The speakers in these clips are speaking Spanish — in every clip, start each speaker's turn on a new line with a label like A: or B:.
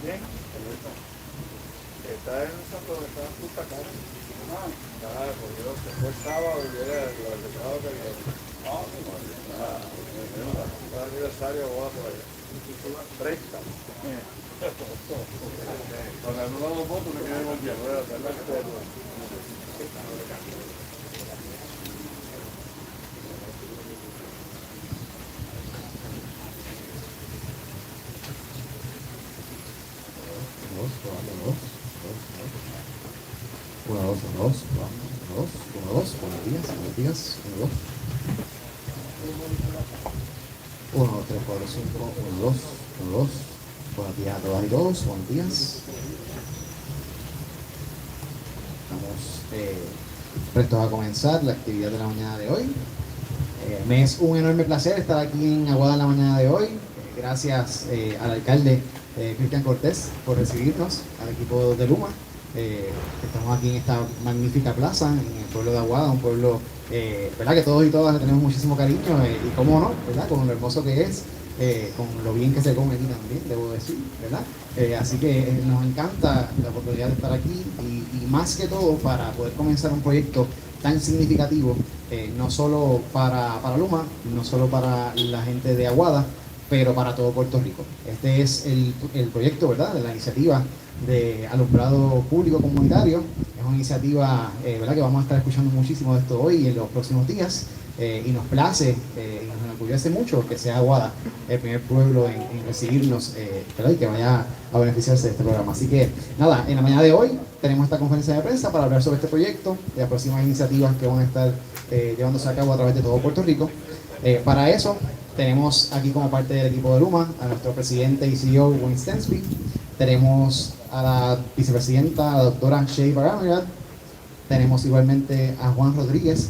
A: Bien. Está en Santo, está en Punta Cana. Ah, porque yo fue el sábado y era el sábado que viene. El aniversario voy a por allá. Prensa. Cuando no damos votos me quedé con tiempo.
B: Uno, dos, buenos días, 1, 2, 3, 4, 5, 1, 2, buenos días a todas y todos, buenos días. Estamos prestos a comenzar la actividad de la mañana de hoy. Me es un enorme placer estar aquí en Aguada en la mañana de hoy. Gracias al alcalde Cristian Cortés por recibirnos, al equipo de Luma. Estamos aquí en esta magnífica plaza, en el pueblo de Aguada, un pueblo ¿verdad? Que todos y todas le tenemos muchísimo cariño y cómo no, ¿verdad? Con lo hermoso que es, con lo bien que se come aquí también, debo decir, ¿verdad? Así que nos encanta la oportunidad de estar aquí y más que todo para poder comenzar un proyecto tan significativo, no solo para Luma, no solo para la gente de Aguada, pero para todo Puerto Rico. Este es el proyecto, ¿verdad?, de la iniciativa de Alumbrado Público Comunitario. Es una iniciativa, ¿verdad?, que vamos a estar escuchando muchísimo de esto hoy y en los próximos días. Y nos place y nos enorgullece mucho que sea Aguada el primer pueblo en recibirnos, ¿verdad?, y que vaya a beneficiarse de este programa. Así que, nada, en la mañana de hoy tenemos esta conferencia de prensa para hablar sobre este proyecto y las próximas iniciativas que van a estar llevándose a cabo a través de todo Puerto Rico. Para eso, tenemos aquí como parte del equipo de Luma a nuestro presidente y CEO, Wayne Stensby. Tenemos a la vicepresidenta, la doctora Shea Baramirat. Tenemos igualmente a Juan Rodríguez,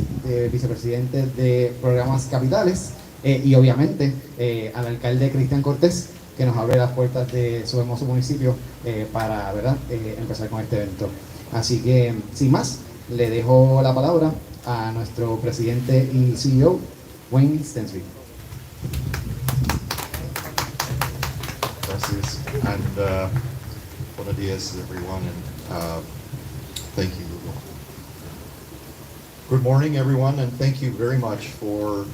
B: vicepresidente de Programas Capitales. Y obviamente al alcalde Cristian Cortés, que nos abre las puertas de su hermoso municipio para, ¿verdad?, empezar con este evento. Así que, sin más, le dejo la palabra a nuestro presidente y CEO, Wayne Stensby.
C: Gracias, and buenos días, everyone, and thank you. Good morning, everyone, and thank you very much for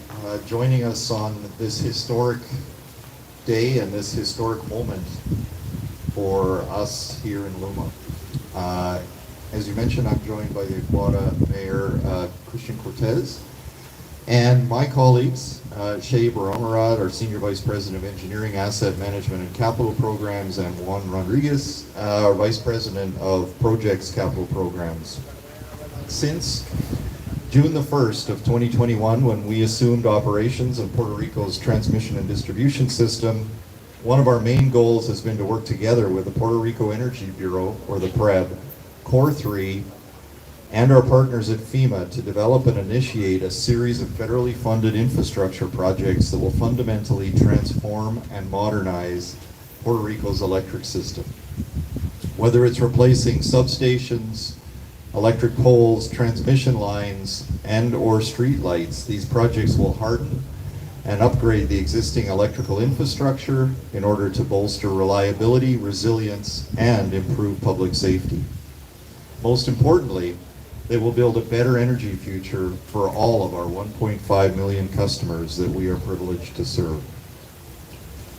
C: joining us on this historic day and this historic moment for us here in Luma. As you mentioned, I'm joined by the Aguada Mayor, Christian Cortés, and my colleagues, Shea Baramirat, our Senior Vice President of Engineering, Asset Management and Capital Programs, and Juan Rodriguez, our Vice President of Projects Capital Programs. Since June the 1st of 2021, when we assumed operations of Puerto Rico's transmission and distribution system, one of our main goals has been to work together with the Puerto Rico Energy Bureau, or the PREB, Core 3, and our partners at FEMA to develop and initiate a series of federally funded infrastructure projects that will fundamentally transform and modernize Puerto Rico's electric system. Whether it's replacing substations, electric poles, transmission lines, and/or street lights, these projects will harden and upgrade the existing electrical infrastructure in order to bolster reliability, resilience, and improve public safety. Most importantly, they will build a better energy future for all of our 1.5 million customers that we are privileged to serve.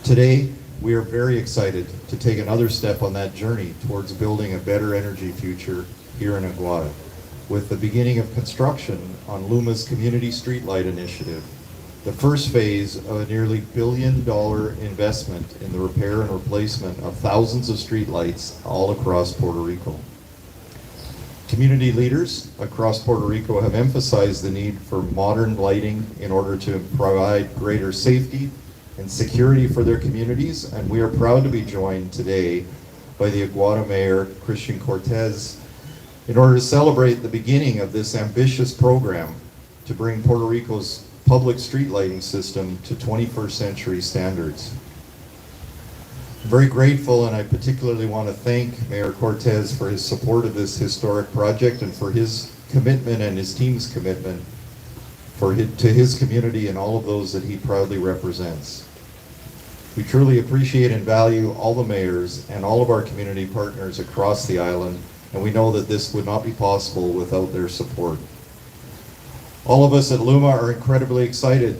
C: Today, we are very excited to take another step on that journey towards building a better energy future here in Aguada, with the beginning of construction on Luma's Community Streetlight Initiative, the first phase of a nearly $1 billion investment in the repair and replacement of thousands of streetlights all across Puerto Rico. Community leaders across Puerto Rico have emphasized the need for modern lighting in order to provide greater safety and security for their communities, and we are proud to be joined today by the Aguada Mayor, Christian Cortés, in order to celebrate the beginning of this ambitious program to bring Puerto Rico's public street lighting system to 21st century standards. I'm very grateful, and I particularly want to thank Mayor Cortés for his support of this historic project and for his commitment and his team's commitment to his community and all of those that he proudly represents. We truly appreciate and value all the mayors and all of our community partners across the island, and we know that this would not be possible without their support. All of us at LUMA are incredibly excited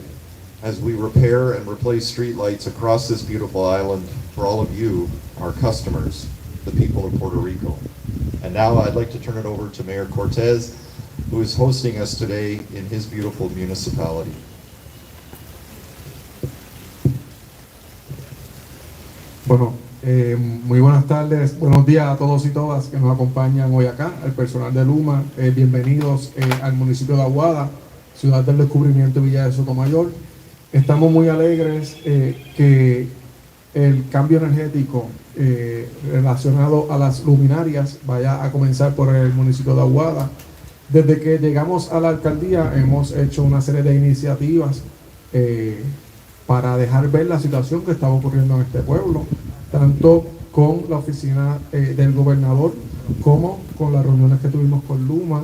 C: as we repair and replace streetlights across this beautiful island for all of you, our customers, the people of Puerto Rico. And now I'd like to turn it over to Mayor Cortez, who is hosting us today in his beautiful municipality.
D: Bueno, muy buenas tardes, buenos días a todos y todas que nos acompañan hoy acá, al personal de Luma, bienvenidos al municipio de Aguada, ciudad del descubrimiento Villa de Sotomayor. Estamos muy alegres que el cambio energético relacionado a las luminarias vaya a comenzar por el municipio de Aguada. Desde que llegamos a la alcaldía hemos hecho una serie de iniciativas para dejar ver la situación que estaba ocurriendo en este pueblo, tanto con la oficina del gobernador como con las reuniones que tuvimos con Luma,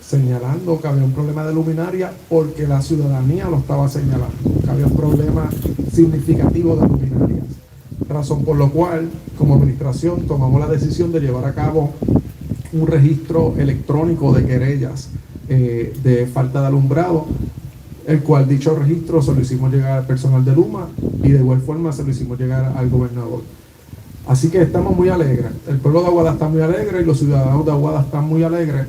D: señalando que había un problema de luminaria porque la ciudadanía lo estaba señalando, que había un problema significativo de luminarias. Razón por lo cual, como administración, tomamos la decisión de llevar a cabo un registro electrónico de querellas de falta de alumbrado, el cual dicho registro se lo hicimos llegar al personal de Luma y de igual forma se lo hicimos llegar al gobernador. Así que estamos muy alegres, el pueblo de Aguada está muy alegre y los ciudadanos de Aguada están muy alegres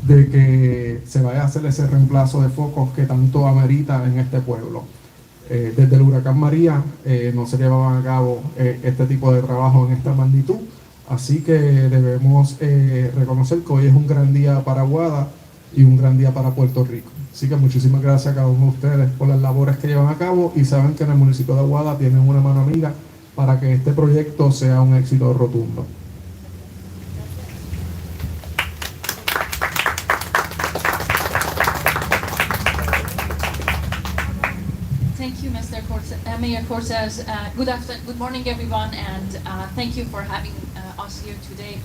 D: de que se vaya a hacer ese reemplazo de focos que tanto amerita en este pueblo. Desde el huracán María no se llevaban a cabo este tipo de trabajo en esta magnitud, así que debemos reconocer que hoy es un gran día para Aguada y un gran día para Puerto Rico. Así que muchísimas gracias a cada uno de ustedes por las labores que llevan a cabo y saben que en el municipio de Aguada tienen una mano amiga para que este proyecto sea un éxito rotundo.
E: Thank you, Mr. Mayor Cortez. Good morning, everyone, and thank you for having us here today.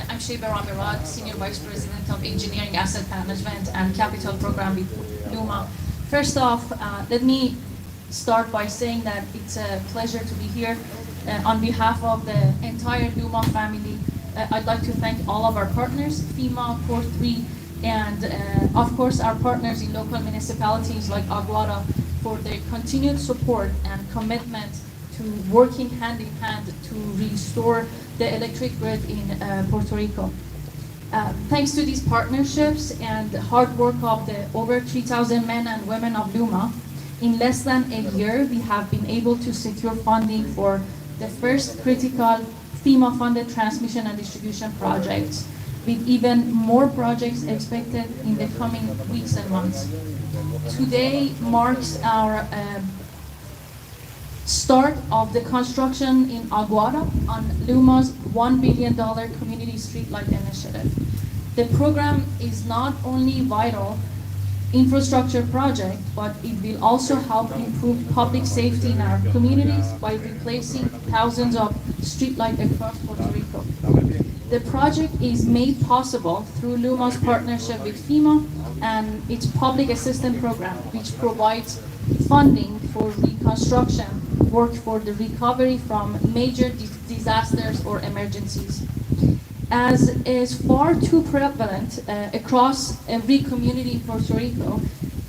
E: I'm Sheba Ramirad, Senior Vice President of Engineering, Asset Management, and Capital Program with Luma. First off, let me start by saying that it's a pleasure to be here. On behalf of the entire Luma family, I'd like to thank all of our partners, FEMA, Port 3, and of course our partners in local municipalities like Aguada, for their continued support and commitment to working hand in hand to restore the electric grid in Puerto Rico. Thanks to these partnerships and the hard work of the over 3,000 men and women of Luma, in less than a year we have been able to secure funding for the first critical FEMA-funded transmission and distribution projects, with even more projects expected in the coming weeks and months. Today marks our start of the construction in Aguada on Luma's $1 billion Community Streetlight Initiative. The program is not only vital infrastructure project, but it will also help improve public safety in our communities by replacing thousands of streetlights across Puerto Rico. The project is made possible through Luma's partnership with FEMA and its public assistance program, which provides funding for reconstruction work for the recovery from major disasters or emergencies. As is far too prevalent across every community in Puerto Rico,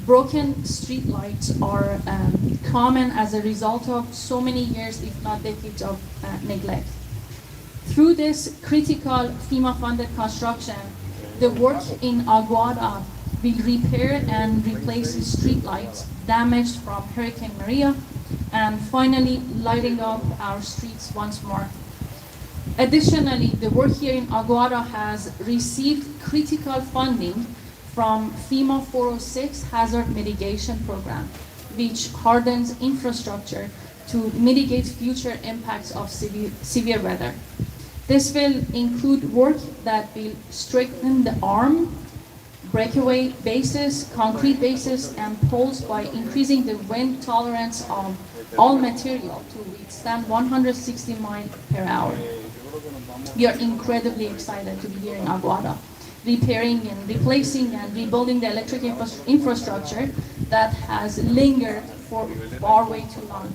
E: broken streetlights are common as a result of so many years, if not decades, of neglect. Through this critical FEMA-funded construction, the work in Aguada will repair and replace streetlights damaged from Hurricane Maria, and finally lighting up our streets once more. Additionally, the work here in Aguada has received critical funding from FEMA 406 Hazard Mitigation Program, which hardens infrastructure to mitigate future impacts of severe weather. This will include work that will strengthen the arm, breakaway bases, concrete bases, and poles by increasing the wind tolerance of all material to withstand 160 miles per hour. We are incredibly excited to be here in Aguada, repairing and replacing and rebuilding the electric infrastructure that has lingered for far way too long.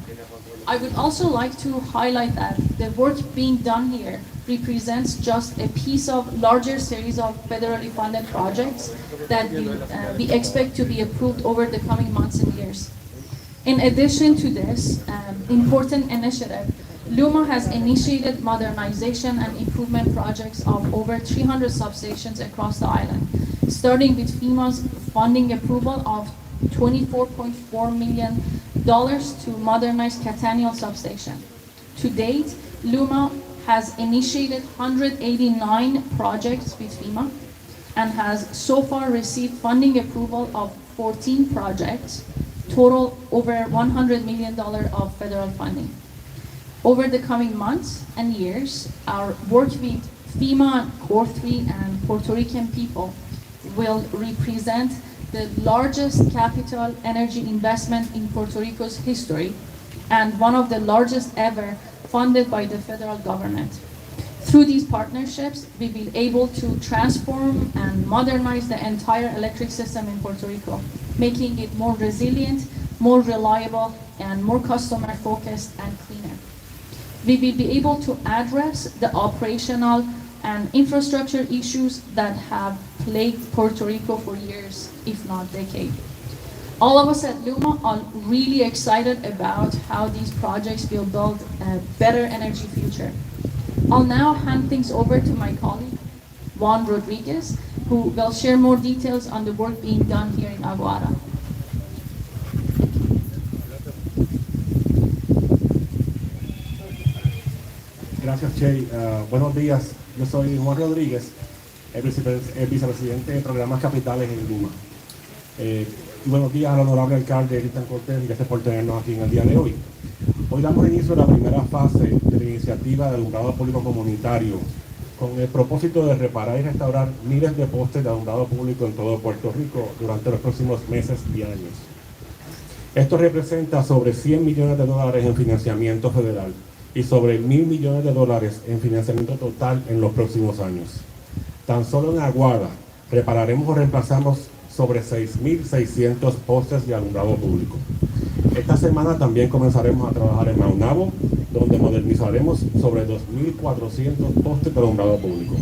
E: I would also like to highlight that the work being done here represents just a piece of larger series of federally funded projects that we expect to be approved over the coming months and years. In addition to this important initiative, LUMA has initiated modernization and improvement projects of over 300 substations across the island, starting with FEMA's funding approval of $24.4 million to modernize Catanial substation. To date, LUMA has initiated 189 projects with FEMA and has so far received funding approval of 14 projects, total over $100 million of federal funding. Over the coming months and years, our work with FEMA, Core 3, and Puerto Rican people will represent the largest capital energy investment in Puerto Rico's history and one of the largest ever funded by the federal government. Through these partnerships, we will be able to transform and modernize the entire electric system in Puerto Rico, making it more resilient, more reliable, and more customer-focused and cleaner. We will be able to address the operational and infrastructure issues that have plagued Puerto Rico for years, if not decades. All of us at LUMA are really excited about how these projects will build a better energy future. I'll now hand things over to my colleague, Juan Rodriguez, who will share more details on the work being done here in Aguada.
F: Gracias, Che. Buenos días. Yo soy Juan Rodríguez, el vicepresidente de Programas Capitales en LUMA. Y buenos días al honorable alcalde Cristian Cortés, y gracias por tenernos aquí en el día de hoy. Hoy damos inicio a la primera fase de la iniciativa de alumbrado público comunitario, con el propósito de reparar y restaurar miles de postes de alumbrado público en todo Puerto Rico durante los próximos meses y años. Esto representa sobre $100 millones en financiamiento federal y sobre $1.000 millones en financiamiento total en los próximos años. Tan solo en Aguada repararemos o reemplazamos sobre 6.600 postes de alumbrado público. Esta semana también comenzaremos a trabajar en Maunabo, donde modernizaremos sobre 2.400 postes de alumbrado público.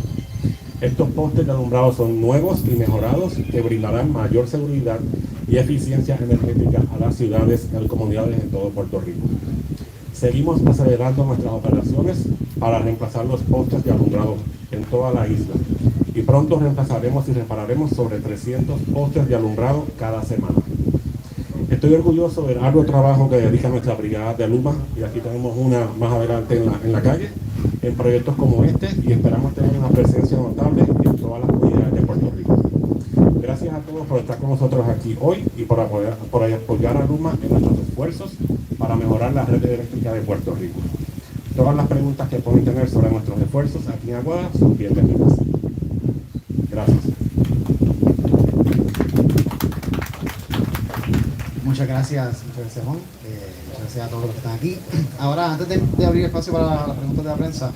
F: Estos postes de alumbrado son nuevos y mejorados que brindarán mayor seguridad y eficiencia energética a las ciudades y comunidades en todo Puerto Rico. Seguimos acelerando nuestras operaciones para reemplazar los postes de alumbrado en toda la isla y pronto reemplazaremos y repararemos sobre 300 postes de alumbrado cada semana. Estoy orgulloso del arduo trabajo que dedica nuestra brigada de LUMA, y aquí tenemos una más adelante en la calle, en proyectos como este, y esperamos tener una presencia notable en todas las comunidades de Puerto Rico. Gracias a todos por estar con nosotros aquí hoy y por apoyar a LUMA en nuestros esfuerzos para mejorar la red eléctrica de Puerto Rico. Todas las preguntas que pueden tener sobre nuestros esfuerzos aquí en Aguada son bienvenidas. Gracias.
B: Muchas gracias Juan. Muchas gracias a todos los que están aquí. Ahora, antes de abrir espacio para las preguntas de la prensa,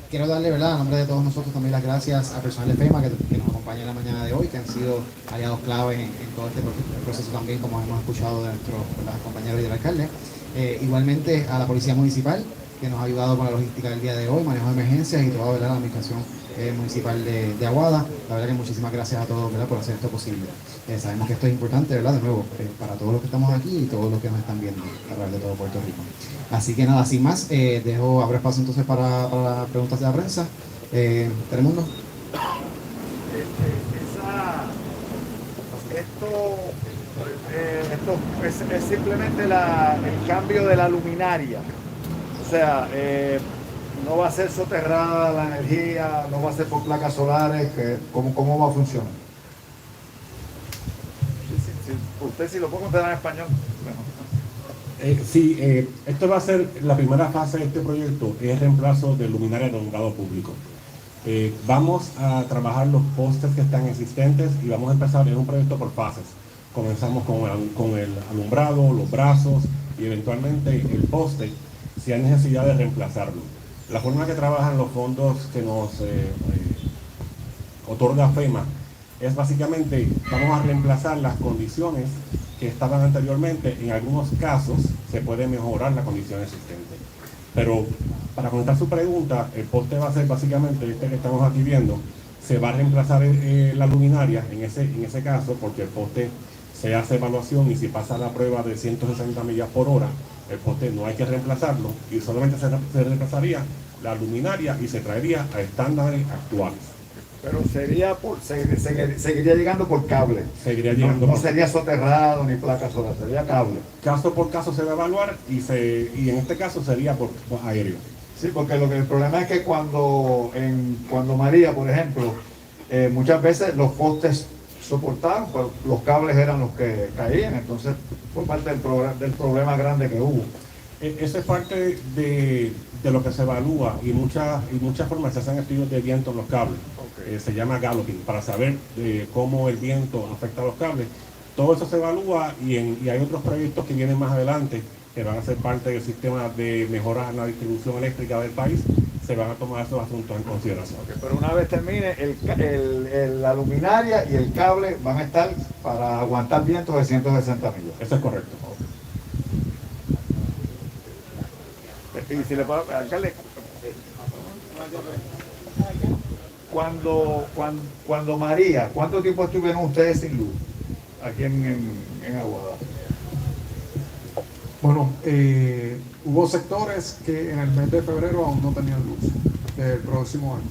B: quiero darle, ¿verdad?, a nombre de todos nosotros también las gracias al personal de FEMA que nos acompaña en la mañana de hoy, que han sido aliados claves en todo este proceso también, como hemos escuchado de nuestros compañeros y del alcalde. Igualmente a la Policía Municipal, que nos ha ayudado con la logística del día de hoy, manejo de emergencias y toda, ¿verdad?, la administración municipal de Aguada. La verdad que muchísimas gracias a todos, ¿verdad?, por hacer esto posible. Sabemos que esto es importante, ¿verdad?, de nuevo, para todos los que estamos aquí y todos los que nos están viendo a través de todo Puerto Rico. Así que nada, sin más, abro espacio entonces para las preguntas de la prensa. Telemundo.
A: Esto es simplemente el cambio de la luminaria. O sea, no va a ser soterrada la energía, no va a ser por placas solares. ¿Cómo va a funcionar? Usted si lo puede contar en español.
F: Sí, esto va a ser la primera fase de este proyecto, es reemplazo de luminaria de alumbrado público. Vamos a trabajar los postes que están existentes y vamos a empezar en un proyecto por fases. Comenzamos con el alumbrado, los brazos y eventualmente el poste, si hay necesidad de reemplazarlo. La forma que trabajan los fondos que nos otorga FEMA es básicamente, vamos a reemplazar las condiciones que estaban anteriormente. En algunos casos se puede mejorar la condición existente. Pero para contestar su pregunta, el poste va a ser básicamente este que estamos aquí viendo. Se va a reemplazar la luminaria en ese caso, porque el poste se hace evaluación y si pasa la prueba de 160 millas por hora, el poste no hay que reemplazarlo y solamente se reemplazaría la luminaria y se traería a estándares actuales.
A: Pero seguiría llegando por cable.
F: Seguiría llegando
A: no sería soterrado ni placa solar, sería cable.
F: Caso por caso se va a evaluar y en este caso sería por aéreo.
A: Sí, porque el problema es que cuando María, por ejemplo, muchas veces los postes soportaban, pues los cables eran los que caían, entonces fue parte del problema grande que hubo.
F: Eso es parte de lo que se evalúa y muchas formas se hacen estudios de viento en los cables. Okay. Se llama galloping, para saber cómo el viento afecta a los cables. Todo eso se evalúa y hay otros proyectos que vienen más adelante que van a ser parte del sistema de mejoras en la distribución eléctrica del país. Se van a tomar esos asuntos en consideración. Okay,
A: pero una vez termine, la luminaria y el cable van a estar para aguantar vientos de 160 millas.
F: Eso es correcto.
A: Y si le puedo, alcalde, cuando María, ¿cuánto tiempo estuvieron ustedes sin luz aquí en Aguada?
D: Bueno, hubo sectores que en el mes de febrero aún no tenían luz del próximo año.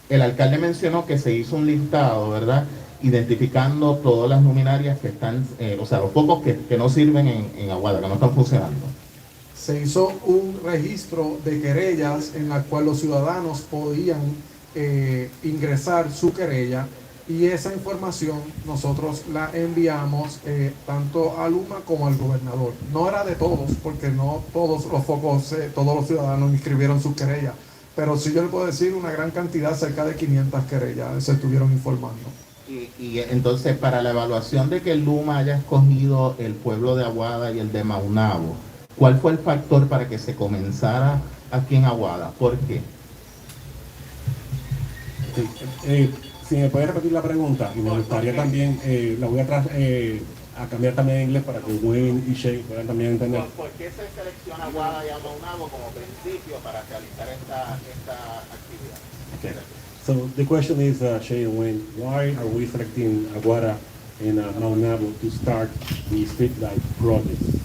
G: El alcalde mencionó que se hizo un listado, ¿verdad? Identificando todas las luminarias que están, o sea, los focos que no sirven en Aguada, que no están funcionando.
D: Se hizo un registro de querellas en la cual los ciudadanos podían ingresar su querella y esa información nosotros la enviamos tanto a Luma como al gobernador. No era de todos, porque no todos los focos, todos los ciudadanos inscribieron sus querellas, pero sí yo le puedo decir una gran cantidad, cerca de 500 querellas se estuvieron informando.
G: Y entonces, para la evaluación de que Luma haya escogido el pueblo de Aguada y el de Maunabo, ¿cuál fue el factor para que se comenzara aquí en Aguada? ¿Por qué?
F: Sí, si me puede repetir la pregunta, y me gustaría también, la voy a cambiar también en inglés para que Wayne y Shay puedan también entender.
G: ¿Por qué se selecciona Aguada y Maunabo como principio para realizar esta actividad?
F: Okay. So the question is, Shay and Wayne, why are we selecting Aguada and Maunabo to start the streetlight projects?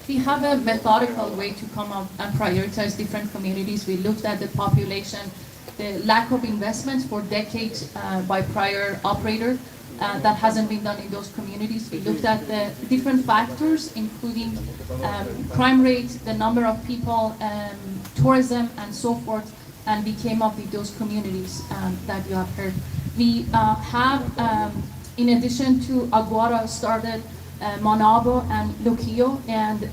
E: We have a methodical way to come up and prioritize different communities. We looked at the population, the lack of investments for decades by prior operator that hasn't been done in those communities. We looked at the different factors, including crime rate, the number of people, tourism, and so forth, and we came up with those communities that you have heard. We have, in addition to Aguada, started Maunabo and Luquillo, and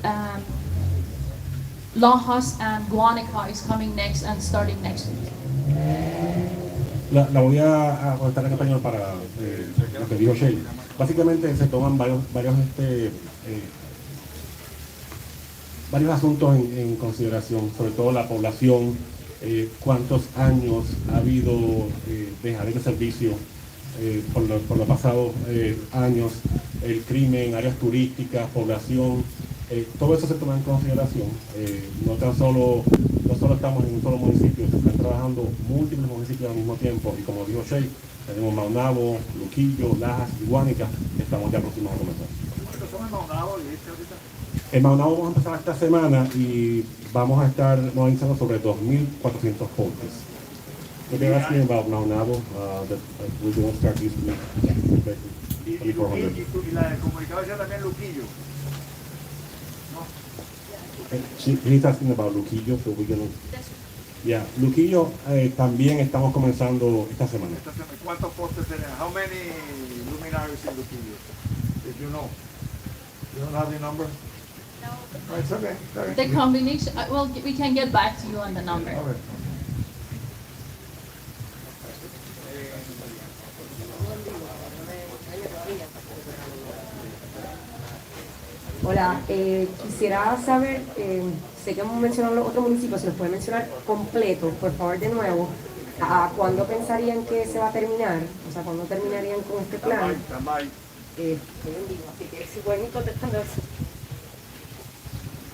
E: Lajas and Guanica is coming next and starting next week.
F: La voy a contar en español para lo que dijo Shay. Básicamente se toman varios asuntos en consideración, sobre todo la población, cuántos años ha habido dejar de servicio por los pasados años, el crimen, áreas turísticas, población, todo eso se toma en consideración. No solo estamos en un solo municipio, se están trabajando múltiples municipios al mismo tiempo y como dijo Shay, tenemos Maunabo, Luquillo, Lajas y Guánica, que estamos ya próximos a comenzar.
A: ¿Cuántos son en Maunabo, dijiste ahorita?
F: En Maunabo vamos a empezar esta semana y vamos a estar analizando sobre 2.400 postes. What they're asking about Maunabo, that we're going to start this week.
A: Y la del comunicado decía también Luquillo.
F: He's asking about Luquillo, so we're going to... Yeah, Luquillo también estamos comenzando esta semana.
A: ¿Cuántos postes tenemos? How many luminaries in Luquillo? Did you know? You don't have the number?
E: No.
A: Oh, it's okay.
E: The combination, well, we can get back to you on the number.
A: All right.
H: Hola, quisiera saber, sé que hemos mencionado los otros municipios, si los puede mencionar completo, por favor, de nuevo. ¿A cuándo pensarían que se va a terminar? O sea, ¿cuándo terminarían con este plan? Así que si pueden ir contestando eso.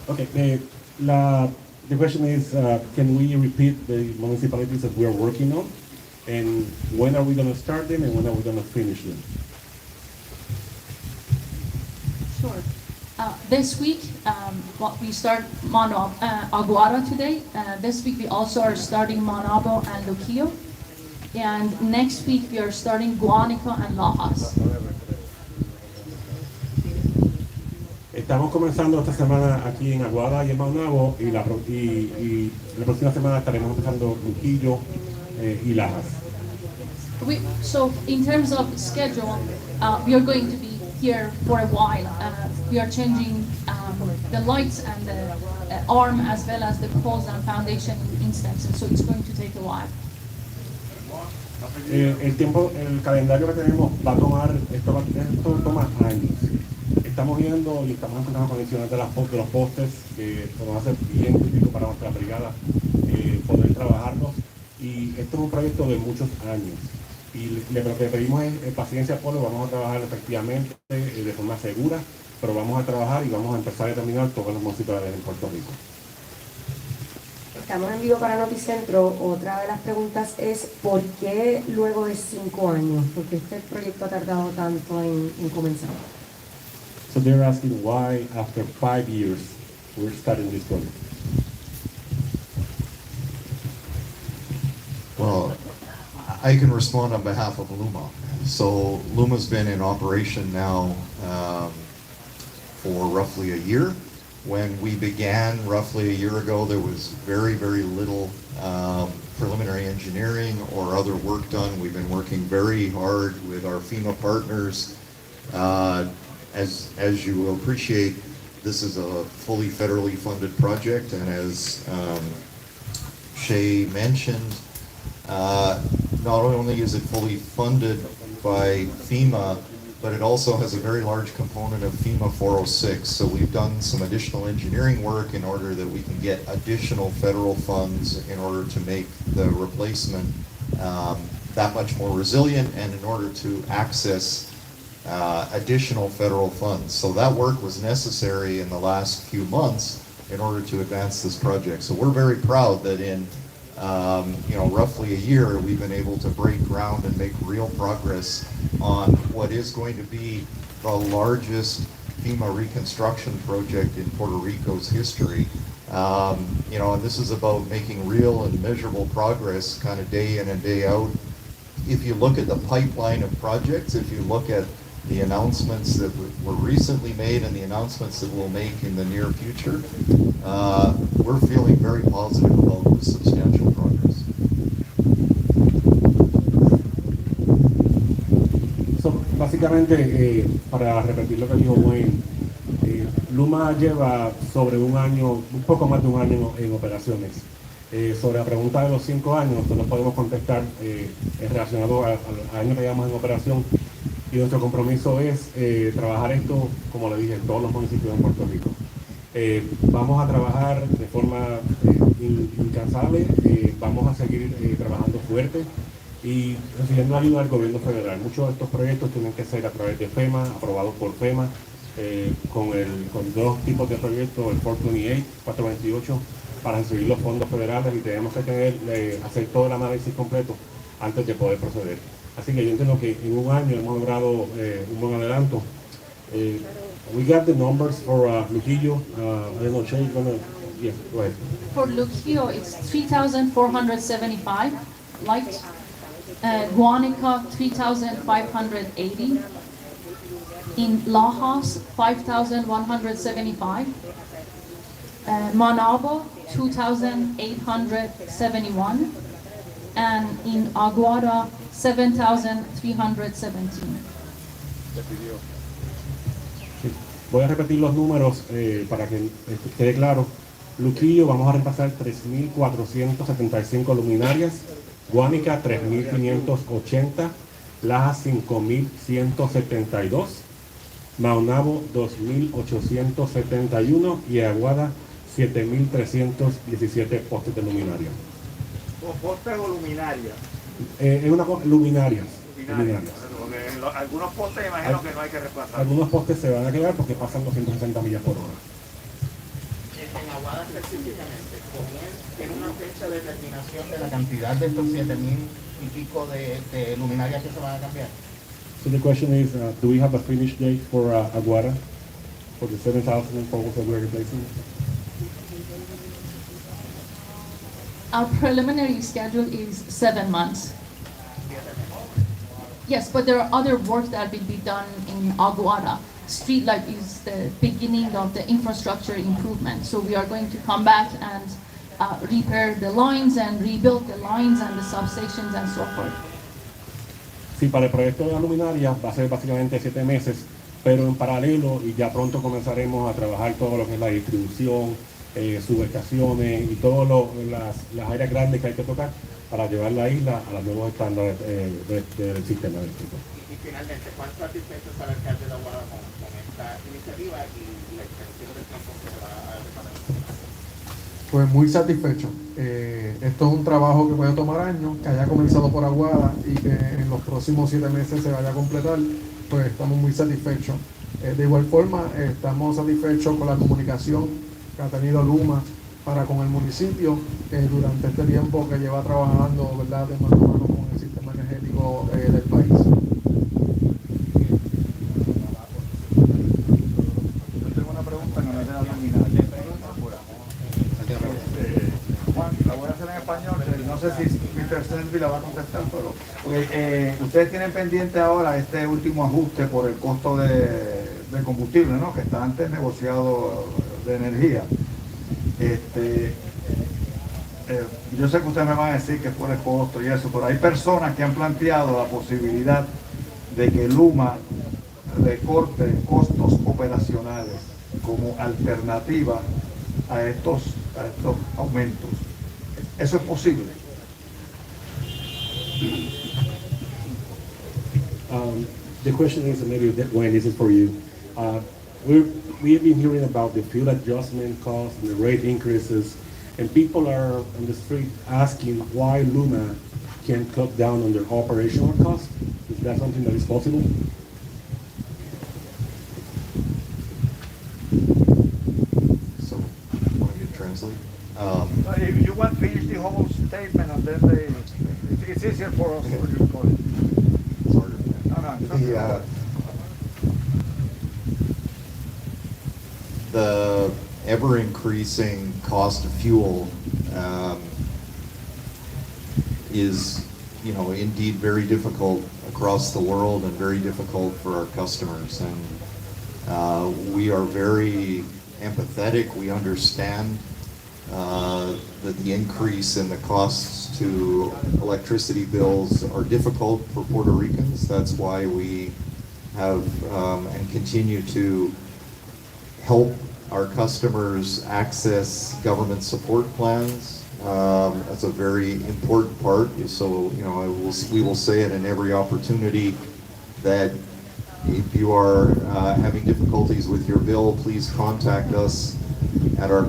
F: Okay, the question is, can we repeat the municipalities that we are working on? And when are we going to start them and when are we going to finish them?
E: Sure. This week, we start Aguada today. This week we also are starting Manabo and Luquillo. And next week we are starting Guánica and Lajas.
F: Estamos comenzando esta semana aquí en Aguada y en Manabo y la próxima semana estaremos empezando Luquillo y Lajas.
E: So in terms of schedule, we are going to be here for a while. We are changing the lights and the arm as well as the poles and foundation instances, so it's going to take a while.
F: El calendario que tenemos va a tomar, esto toma años. Estamos viendo y estamos encontrando condiciones de los postes que van a ser bien críticos para nuestra brigada poder trabajarlos, y esto es un proyecto de muchos años. Y lo que pedimos es paciencia, Polo. Vamos a trabajar efectivamente de forma segura, pero vamos a trabajar y vamos a empezar a terminar todos los municipios en Puerto Rico.
H: Estamos en vivo para Noticentro. Otra de las preguntas es ¿por qué luego de 5 años? ¿Por qué este proyecto ha tardado tanto en comenzar?
F: So they're asking why after 5 years we're starting this project.
C: Well, I can respond on behalf of Luma. So Luma's been in operation now for roughly a year. When we began roughly a year ago, there was very, very little preliminary engineering or other work done. We've been working very hard with our FEMA partners. As you will appreciate, this is a fully federally funded project, and as Shay mentioned, not only is it fully funded by FEMA, but it also has a very large component of FEMA 406. So we've done some additional engineering work in order that we can get additional federal funds in order to make the replacement that much more resilient, and in order to access additional federal funds. So that work was necessary in the last few months in order to advance this project. So we're very proud that in roughly a year, we've been able to break ground and make real progress on what is going to be the largest FEMA reconstruction project in Puerto Rico's history. And this is about making real and measurable progress kind of day in and day out. If you look at the pipeline of projects, if you look at the announcements that were recently made and the announcements that we'll make in the near future, we're feeling very positive about the substantial progress.
F: So, básicamente, para repetir lo que dijo Wayne, Luma lleva sobre un año, un poco más de un año en operaciones. Sobre la pregunta de los 5 años, nosotros podemos contestar relacionado al año que llevamos en operación. Y nuestro compromiso es trabajar esto, como le dije, en todos los municipios de Puerto Rico. Vamos a trabajar de forma incansable, vamos a seguir trabajando fuerte y recibiendo ayuda del gobierno federal. Muchos de estos proyectos tienen que ser a través de FEMA, aprobados por FEMA, con 2 tipos de proyectos, el 428, para recibir los fondos federales, y tenemos que hacer todo el análisis completo antes de poder proceder. Así que yo entiendo que en un año hemos logrado un buen adelanto. We got the numbers for Luquillo. I don't know, Shay, go ahead.
E: For Luquillo, it's 3,475 lights. Guánica, 3,580. In Lajas, 5,175. Manabo, 2,871. And in Aguada, 7,317.
F: Voy a repetir los números para que quede claro. Luquillo, vamos a repasar 3,475 luminarias. Guánica, 3,580. Lajas, 5,172. Maunabo 2.871 y Aguada 7.317 postes de luminaria.
A: ¿O postes o luminarias?
F: Es una luminarias.
A: Luminarias. Porque algunos postes imagino que no hay que reemplazar.
F: Algunos postes se van a quedar porque pasan 260 millas por hora.
G: En Aguada específicamente, ¿tiene una fecha de terminación de la cantidad de estos 7.000 y pico de luminarias que se van a cambiar?
F: So the question is, do we have a finish date for Aguada, for the 7,000 poles that we're replacing?
E: Our preliminary schedule is 7 months. Yes, but there are other work that will be done in Aguada. Streetlight is the beginning of the infrastructure improvement. So we are going to come back and repair the lines and rebuild the lines and the substations and so forth.
F: Sí, para el proyecto de la luminaria va a ser básicamente 7 meses, pero en paralelo y ya pronto comenzaremos a trabajar todo lo que es la distribución, subestaciones y todas las áreas grandes que hay que tocar para llevar la isla a los nuevos estándares del sistema eléctrico.
G: Y finalmente, ¿cuán satisfecho está el alcalde de Aguada con esta iniciativa y la extensión del tiempo que se va a reparar?
D: Pues muy satisfecho. Esto es un trabajo que puede tomar años, que haya comenzado por Aguada y que en los próximos 7 meses se vaya a completar, pues estamos muy satisfechos. De igual forma, estamos satisfechos con la comunicación que ha tenido Luma para con el municipio durante este tiempo que lleva trabajando, ¿verdad?, de mano a mano con el sistema energético del país.
A: Yo tengo una pregunta que no es de la luminaria. Juan, la voy a hacer en español, no sé si Mr. Sensby la va a contestar, pero ustedes tienen pendiente ahora este último ajuste por el costo de combustible, ¿no?, que está antes negociado de energía. Yo sé que ustedes me van a decir que es por el costo y eso, pero hay personas que han planteado la posibilidad de que Luma recorte costos operacionales como alternativa a estos aumentos. ¿Eso es posible?
F: The question is, maybe Wayne, this is for you. We've been hearing about the fuel adjustment costs and the rate increases, and people are on the street asking why Luma can cut down on their operational costs. Is that something that is possible?
C: So, want me to translate?
A: If you want to finish the whole statement and then it's easier for us to record it.
C: It's harder.
A: No, it's okay.
C: The ever-increasing cost of fuel is, indeed very difficult across the world and very difficult for our customers. And we are very empathetic. We understand that the increase in the costs to electricity bills are difficult for Puerto Ricans. That's why we have and continue to help our customers access government support plans. That's a very important part. So, we will say it in every opportunity that if you are having difficulties with your bill, please contact us at our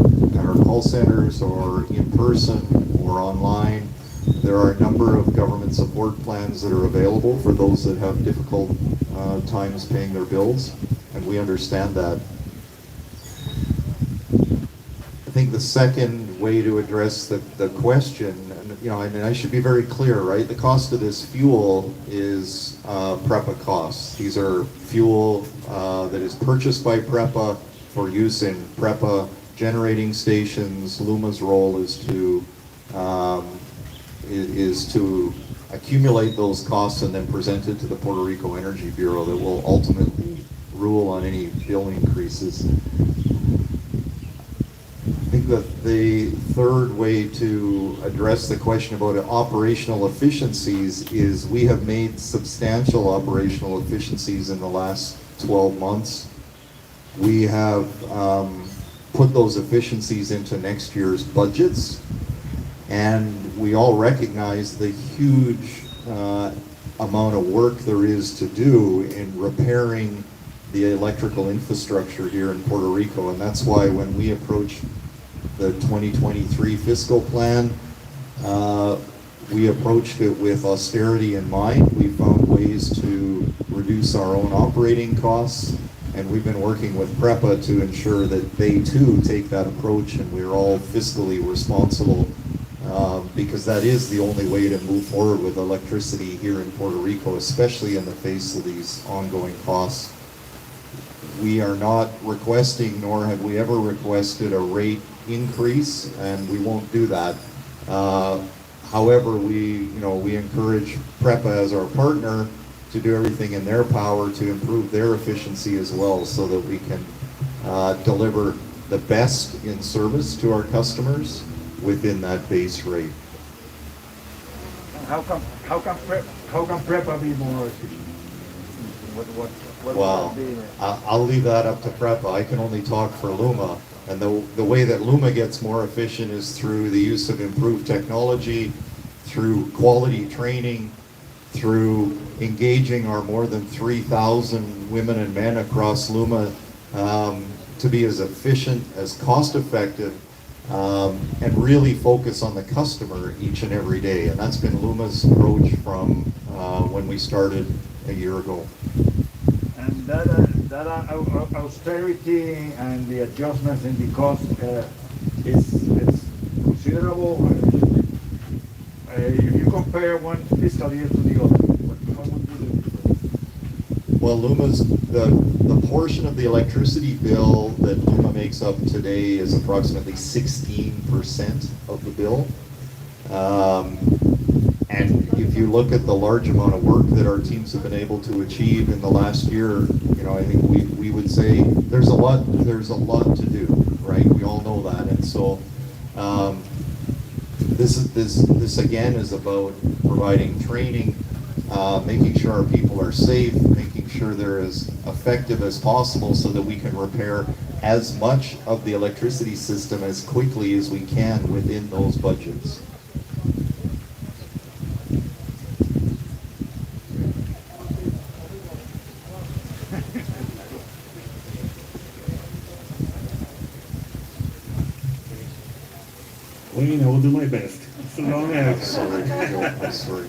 C: call centers or in person or online. There are a number of government support plans that are available for those that have difficult times paying their bills, and we understand that. I think the second way to address the question, and I should be very clear, right? The cost of this fuel is PREPA costs. These are fuel that is purchased by PREPA for use in PREPA generating stations. Luma's role is to accumulate those costs and then present it to the Puerto Rico Energy Bureau that will ultimately rule on any bill increases. I think that the third way to address the question about operational efficiencies is we have made substantial operational efficiencies in the last 12 months. We have put those efficiencies into next year's budgets, and we all recognize the huge amount of work there is to do in repairing the electrical infrastructure here in Puerto Rico, and that's why when we approach the 2023 fiscal plan, we approached it with austerity in mind. We found ways to reduce our own operating costs, and we've been working with PREPA to ensure that they too take that approach, and we're all fiscally responsible, because that is the only way to move forward with electricity here in Puerto Rico, especially in the face of these ongoing costs. We are not requesting, nor have we ever requested, a rate increase, and we won't do that. However, we encourage PREPA as our partner to do everything in their power to improve their efficiency as well, so that we can deliver the best in service to our customers within that base rate.
A: How can PREPA be more efficient?
C: Well, I'll leave that up to PREPA. I can only talk for Luma. And the way that Luma gets more efficient is through the use of improved technology, through quality training, through engaging our more than 3,000 women and men across Luma to be as efficient, as cost-effective, and really focus on the customer each and every day. And that's been Luma's approach from when we started a year ago.
A: And that austerity and the adjustments in the cost it's considerable. If you compare one fiscal year to the other, how would you do it?
C: Well, the portion of the electricity bill that Luma makes up today is approximately 16% of the bill. And if you look at the large amount of work that our teams have been able to achieve in the last year, I think we would say there's a lot to do, right? We all know that, and so this again is about providing training, making sure our people are safe, making sure they're as effective as possible, so that we can repair as much of the electricity system as quickly as we can within those budgets.
F: I will do my best.
C: Sorry.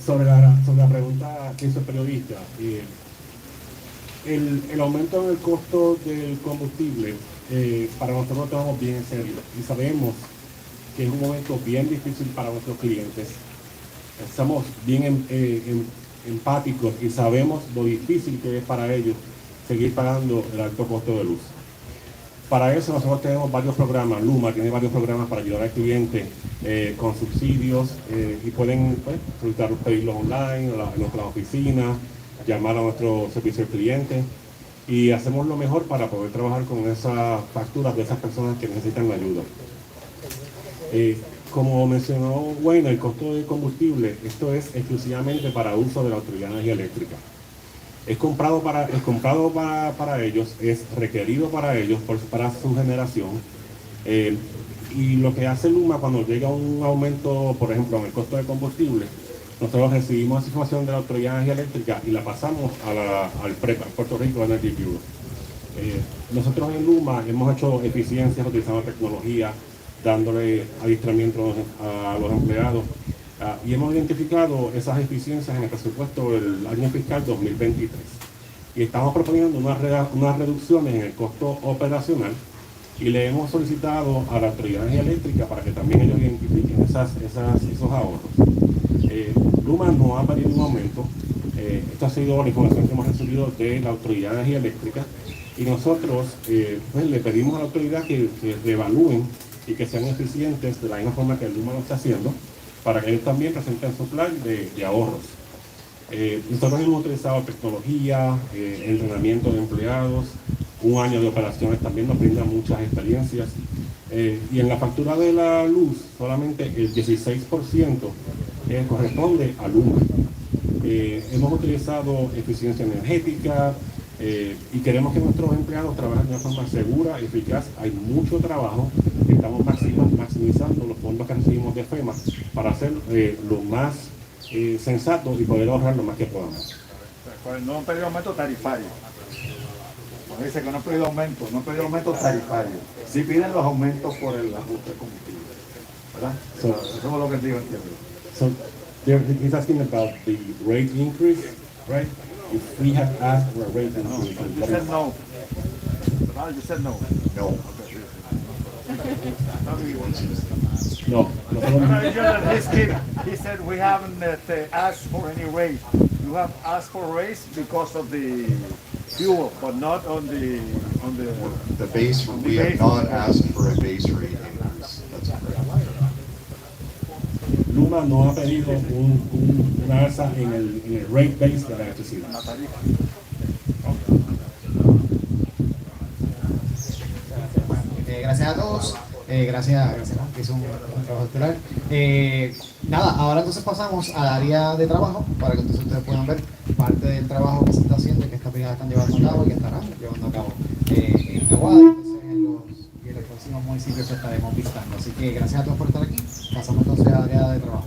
F: Sobre la pregunta que hizo el periodista, el aumento en el costo del combustible para nosotros lo tomamos bien en serio y sabemos que es un momento bien difícil para nuestros clientes. Estamos bien empáticos y sabemos lo difícil que es para ellos seguir pagando el alto costo de luz. Para eso nosotros tenemos varios programas. Luma tiene varios programas para ayudar al cliente con subsidios y pueden solicitar pedirlos online en nuestra oficina, llamar a nuestro servicio al cliente y hacemos lo mejor para poder trabajar con esas facturas de esas personas que necesitan la ayuda. Como mencionó Wayne, el costo del combustible, esto es exclusivamente para uso de la Autoridad de Energía Eléctrica. Es comprado para ellos, es requerido para ellos, para su generación. Y lo que hace Luma cuando llega un aumento, por ejemplo, en el costo de combustible, nosotros recibimos esa información de la Autoridad de Energía Eléctrica y la pasamos al PREPA, Puerto Rico Energy Bureau. Nosotros en Luma hemos hecho eficiencias utilizando tecnología, dándole adiestramiento a los empleados. Y hemos identificado esas eficiencias en el presupuesto del año fiscal 2023. Y estamos proponiendo unas reducciones en el costo operacional y le hemos solicitado a la Autoridad de Energía Eléctrica para que también ellos identifiquen esos ahorros. Luma no ha pedido un aumento. Esta ha sido la información que hemos recibido de la Autoridad de Energía Eléctrica y nosotros le pedimos a la autoridad que reevalúen y que sean eficientes de la misma forma que Luma lo está haciendo, para que ellos también presenten su plan de ahorros. Nosotros hemos utilizado tecnología, entrenamiento de empleados, un año de operaciones también nos brinda muchas experiencias. Y en la factura de la luz, solamente el 16% corresponde a Luma. Hemos utilizado eficiencia energética y queremos que nuestros empleados trabajen de una forma segura y eficaz. Hay mucho trabajo. Estamos maximizando los fondos que recibimos de FEMA para hacer lo más sensato y poder ahorrar lo más que podamos.
A: Pues no han pedido aumento tarifario. Cuando dice que no han pedido aumento tarifario. Sí piden los aumentos por el ajuste de combustible. ¿Verdad? Eso es lo que digo, entiendo.
F: So he's asking about the rate increase, right? If we have asked for a rate
A: No,
F: increase.
A: you said no. You said no.
C: No.
F: No.
A: He's kidding. He said we haven't asked for any raise. You have asked for raise because of the fuel, but not on the
C: The base, we have not asked for a base rate increase. That's correct.
F: Luma no ha pedido una alza en el rate base de la electricidad.
B: Gracias a todos. Gracias Juan, que hizo un trabajo estelar. Nada, ahora entonces pasamos al área de trabajo para que entonces ustedes puedan ver parte del trabajo que se está haciendo y que estas brigadas están llevando a cabo y que estarán llevando a cabo en Aguada y entonces en los próximos municipios que estaremos visitando. Así que gracias a todos por estar aquí. Pasamos entonces al área de trabajo.